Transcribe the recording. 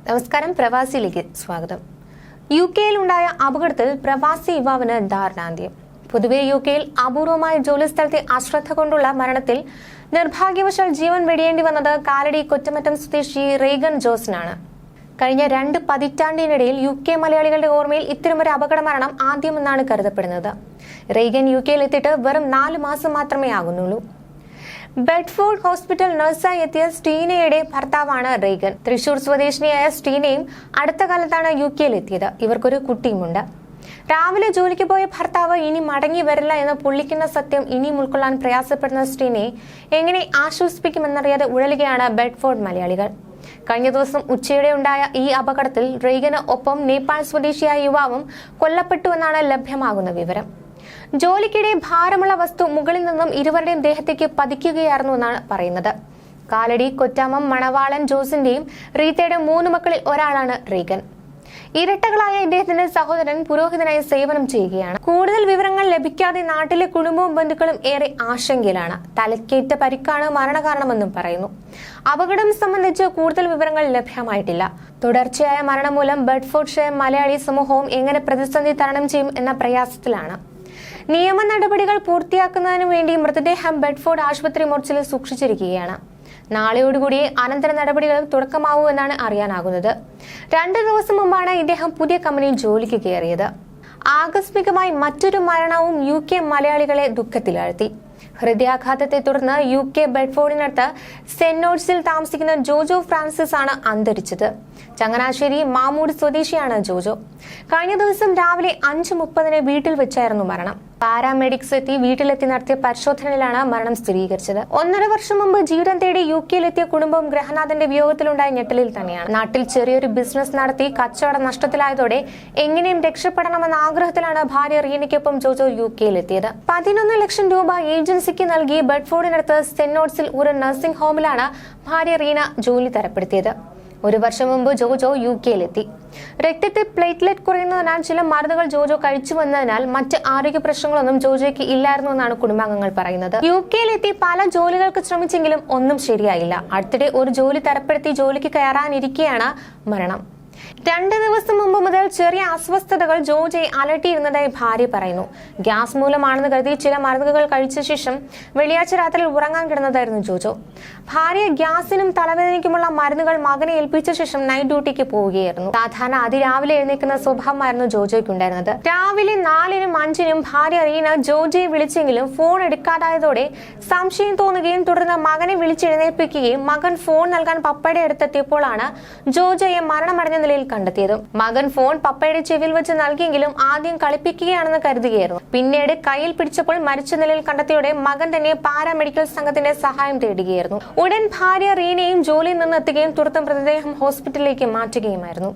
നമസ്കാരം, പ്രവാസിയിലേക്ക് സ്വാഗതം. യുകെയിൽ ഉണ്ടായ അപകടത്തിൽ പ്രവാസി യുവാവിന് ദാരുണാന്ത്യം. പൊതുവെ യുകെയിൽ അപൂർവമായ ജോലിസ്ഥലത്തെ അശ്രദ്ധ കൊണ്ടുള്ള മരണത്തിൽ നിർഭാഗ്യവശാൽ ജീവൻ വെടിയേണ്ടി വന്നത് കാലടി കൊറ്റമറ്റം സ്വദേശി റേഗൻ ജോസിനാണ്. കഴിഞ്ഞ 2 പതിറ്റാണ്ടിനിടയിൽ യുകെ മലയാളികളുടെ ഓർമ്മയിൽ ഇത്തരമൊരു അപകട മരണം ആദ്യമെന്നാണ് കരുതപ്പെടുന്നത്. റേഗൻ യുകെയിൽ എത്തിയിട്ട് വെറും 4 മാസം മാത്രമേ ആകുന്നുള്ളൂ. ബെഡ്ഫോർഡ് ഹോസ്പിറ്റൽ നഴ്സായി എത്തിയ സ്റ്റീനയുടെ ഭർത്താവാണ് റേഗൻ. തൃശൂർ സ്വദേശിനിയായ സ്റ്റീനയും അടുത്ത കാലത്താണ് യുകെയിൽ എത്തിയത്. ഇവർക്കൊരു കുട്ടിയുമുണ്ട്. രാവിലെ ജോലിക്ക് പോയ ഭർത്താവ് ഇനി മടങ്ങി വരില്ല എന്ന പൊള്ളിക്കുന്ന സത്യം ഇനിയും ഉൾക്കൊള്ളാൻ പ്രയാസപ്പെടുന്ന സ്റ്റീനയെ എങ്ങനെ ആശ്വസിപ്പിക്കുമെന്നറിയാതെ ഉഴലുകയാണ് ബെഡ്ഫോർഡ് മലയാളികൾ. കഴിഞ്ഞ ദിവസം ഉച്ചയോടെ ഉണ്ടായ ഈ അപകടത്തിൽ റേഗന് ഒപ്പം നേപ്പാൾ സ്വദേശിയായ യുവാവും കൊല്ലപ്പെട്ടുവെന്നാണ് ലഭ്യമാകുന്ന വിവരം. ജോലിക്കിടെ ഭാരമുള്ള വസ്തു മുകളിൽ നിന്നും ഇരുവരുടെയും ദേഹത്തേക്ക് പതിക്കുകയായിരുന്നുവെന്നാണ് പറയുന്നത്. കാലടി കൊറ്റാമം മണവാളൻ ജോസിന്റെയും റീത്തയുടെ 3 മക്കളിൽ ഒരാളാണ് റേഗൻ. ഇരട്ടകളായ ഇദ്ദേഹത്തിന്റെ സഹോദരൻ പുരോഹിതനായി സേവനം ചെയ്യുകയാണ്. കൂടുതൽ വിവരങ്ങൾ ലഭിക്കാതെ നാട്ടിലെ കുടുംബവും ബന്ധുക്കളും ഏറെ ആശങ്കയിലാണ്. തലക്കേറ്റ പരിക്കാണ് മരണകാരണമെന്നും പറയുന്നു. അപകടം സംബന്ധിച്ച് കൂടുതൽ വിവരങ്ങൾ ലഭ്യമായിട്ടില്ല. തുടർച്ചയായ മരണം മൂലം ബെഡ്ഫോർഡ്ഷയർ മലയാളി സമൂഹവും എങ്ങനെ പ്രതിസന്ധി തരണം ചെയ്യും എന്ന പ്രയാസത്തിലാണ്. നിയമ നടപടികൾ പൂർത്തിയാക്കുന്നതിനു വേണ്ടി മൃതദേഹം ബെഡ്ഫോർഡ് ആശുപത്രി മോർച്ചറിൽ സൂക്ഷിച്ചിരിക്കുകയാണ്. നാളെയോടുകൂടി അനന്തര നടപടികൾ തുടക്കമാവൂ എന്നാണ് അറിയാനാകുന്നത്. 2 ദിവസം മുമ്പാണ് ഇദ്ദേഹം പുതിയ കമ്പനിയിൽ ജോലിക്ക് കയറിയത്. ആകസ്മികമായി മറ്റൊരു മരണവും യുകെ മലയാളികളെ ദുഃഖത്തിലാഴ്ത്തി. ഹൃദയാഘാതത്തെ തുടർന്ന് യുകെ ബെഡ്ഫോർഡിനടുത്ത് സെന്റോഴ്സിൽ താമസിക്കുന്ന ജോജോ ഫ്രാൻസിസ് ആണ് അന്തരിച്ചത്. ചങ്ങനാശ്ശേരി മാമൂട് സ്വദേശിയാണ് ജോജോ. കഴിഞ്ഞ ദിവസം രാവിലെ 5:30 വീട്ടിൽ വെച്ചായിരുന്നു മരണം. പാരാമെഡിക്സ് എത്തി വീട്ടിലെത്തി നടത്തിയ പരിശോധനയിലാണ് മരണം സ്ഥിരീകരിച്ചത്. 1.5 വർഷം മുമ്പ് ജീവിതം തേടി യുകെയിലെത്തിയ കുടുംബം ഗ്രഹനാഥന്റെ വിയോഗത്തിലുണ്ടായ ഞെട്ടലിൽ തന്നെയാണ്. നാട്ടിൽ ചെറിയൊരു ബിസിനസ് നടത്തി കച്ചവടം നഷ്ടത്തിലായതോടെ എങ്ങനെയും രക്ഷപ്പെടണമെന്ന ആഗ്രഹത്തിലാണ് ഭാര്യ റീനയ്ക്കൊപ്പം ജോജോ യുകെയിലെത്തിയത്. 11 ലക്ഷം രൂപ ഏജൻസിക്ക് നൽകി ബെഡ്ഫോർഡിനടുത്ത് സെന്റോഴ്സിൽ ഒരു നഴ്സിംഗ് ഹോമിലാണ് ഭാര്യ റീന ജോലി തരപ്പെടുത്തിയത്. 1 വർഷം മുമ്പ് ജോജോ യുകെയിലെത്തി. രക്തത്തിൽ പ്ലേറ്റ്ലെറ്റ് കുറയുന്നതിനാൽ ചില മരുന്നുകൾ ജോജോ കഴിച്ചു വന്നതിനാൽ മറ്റ് ആരോഗ്യ പ്രശ്നങ്ങളൊന്നും ജോജോയ്ക്ക് ഇല്ലായിരുന്നു എന്നാണ് കുടുംബാംഗങ്ങൾ പറയുന്നത്. യുകെയിലെത്തി പല ജോലികൾക്ക് ശ്രമിച്ചെങ്കിലും ഒന്നും ശരിയായില്ല. അടുത്തിടെ ഒരു ജോലി തരപ്പെടുത്തി ജോലിക്ക് കയറാനിരിക്കെയാണ് മരണം. 2 ദിവസം മുമ്പ് മുതൽ ചെറിയ അസ്വസ്ഥതകൾ ജോജയെ അലട്ടിയിരുന്നതായി ഭാര്യ പറയുന്നു. ഗ്യാസ് മൂലമാണെന്ന് കരുതി ചില മരുന്നുകൾ കഴിച്ച ശേഷം വെള്ളിയാഴ്ച രാത്രിയിൽ ഉറങ്ങാൻ കിടന്നതായിരുന്നു ജോജോ. ഭാര്യ ഗ്യാസിനും തലവേദനയ്ക്കുമുള്ള മരുന്നുകൾ മകനെ ഏൽപ്പിച്ച ശേഷം നൈറ്റ് ഡ്യൂട്ടിക്ക് പോവുകയായിരുന്നു. സാധാരണ അതിരാവിലെ എഴുന്നേൽക്കുന്ന സ്വഭാവമായിരുന്നു ജോജോയ്ക്കുണ്ടായിരുന്നത്. രാവിലെ 4-നും 5-നും ഭാര്യ റീന ജോജയെ വിളിച്ചെങ്കിലും ഫോൺ എടുക്കാതായതോടെ സംശയം തോന്നുകയും തുടർന്ന് മകനെ വിളിച്ചെഴുന്നേൽപ്പിക്കുകയും മകൻ ഫോൺ നൽകാൻ പപ്പയുടെ അടുത്തെത്തിയപ്പോഴാണ് ജോജോയെ മരണമടഞ്ഞ നിലയിൽ കണ്ടെത്തിയത്. മകൻ ഫോൺ പപ്പയുടെ ചെവിയിൽ വെച്ച് നൽകിയെങ്കിലും ആദ്യം കളിപ്പിക്കുകയാണെന്ന് കരുതുകയായിരുന്നു. പിന്നീട് കയ്യിൽ പിടിച്ചപ്പോൾ മരിച്ച നിലയിൽ കണ്ടെത്തിയോടെ മകൻ തന്നെ പാരാമെഡിക്കൽ സംഘത്തിന്റെ സഹായം തേടുകയായിരുന്നു. ഉടൻ ഭാര്യ റീനയും ജോലിയിൽ നിന്ന് എത്തുകയും തുടർന്ന് മൃതദേഹം ഹോസ്പിറ്റലിലേക്ക് മാറ്റുകയുമായിരുന്നു.